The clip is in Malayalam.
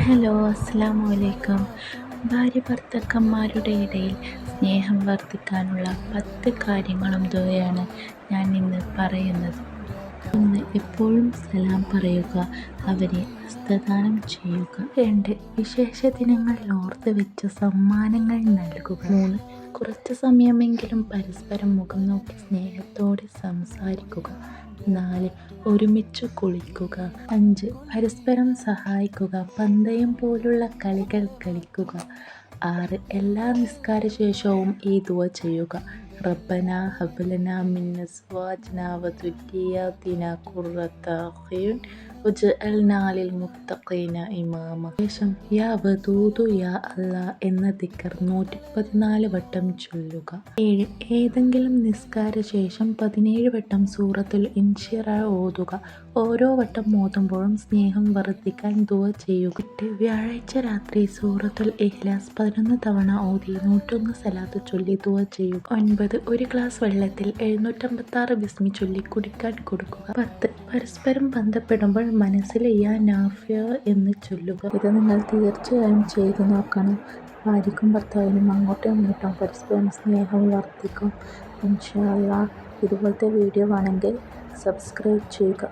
ഹലോ, അസ്സലാമു അലൈക്കും. ഭാര്യ ഭർത്താക്കന്മാരുടെ ഇടയിൽ സ്നേഹം വർദ്ധിക്കാനുള്ള 10 കാര്യങ്ങളും ദുആയാണ് ഞാൻ ഇന്ന് പറയുന്നത്. 1. എപ്പോഴും സലാം പറയുക, അവരെ ഹസ്തദാനം ചെയ്യുക. 2. വിശേഷ ദിനങ്ങളിൽ ഓർത്ത് വെച്ച സമ്മാനങ്ങൾ നൽകുക. 3. കുറച്ച് സമയമെങ്കിലും പരസ്പരം മുഖം നോക്കി സ്നേഹത്തോടെ സംസാരിക്കുക. 4. ഒരുമിച്ച് കുളിക്കുക. 5. പരസ്പരം സഹായിക്കുക, പന്തയം പോലുള്ള കളികൾ കളിക്കുക. 6. എല്ലാ നിസ്കാര ശേഷവും ഈ ദുആ ചെയ്യുക. റബ്ബനാ ഹബ് ലനാ മിൻ അസ്വാജിനാ വദുരിയ്യാതിനാ ഖുർറത അഅ്യുൻ വജ്അൽനാ ലിൽ മുത്തഖീന ഇമാമ. ശേഷം യാ വദൂദു യാ അല്ലാ എന്ന ദിക്ർ 114 വട്ടം ചൊല്ലുക. 7. ഏതെങ്കിലും നിസ്കാര ശേഷം 17 വട്ടം സൂറത്തുൽ ഇൻശിറാഹ് ഓതുക. ഓരോ വട്ടം ഓതുമ്പോഴും സ്നേഹം വർദ്ധിക്കാൻ ദുആ ചെയ്യുക. 8. വ്യാഴാഴ്ച രാത്രി സൂറത്തുൽ ഇഖ്ലാസ് 11 തവണ ഓതി 101 സ്വലാത്ത് ചൊല്ലി ദുആ ചെയ്യുക. 9. ഒരു ഗ്ലാസ് വെള്ളത്തിൽ 756 ബിസ്മി ചൊല്ലി കുടിക്കാൻ കൊടുക്കുക. 10. പരസ്പരം ബന്ധപ്പെടുമ്പോൾ മനസ്സിൽ യാ നാഫിഅ എന്ന് ചൊല്ലുക. ഇത് നിങ്ങൾ തീർച്ചയായും ചെയ്തു നോക്കണം. ഭാര്യയ്ക്കും ഭർത്താവിനും അങ്ങോട്ടും ഇങ്ങോട്ടും പരസ്പരം സ്നേഹം വർദ്ധിക്കും. ഇൻഷാ അല്ലാഹ്. ഇതുപോലത്തെ വീഡിയോ ആണെങ്കിൽ സബ്സ്ക്രൈബ് ചെയ്യുക.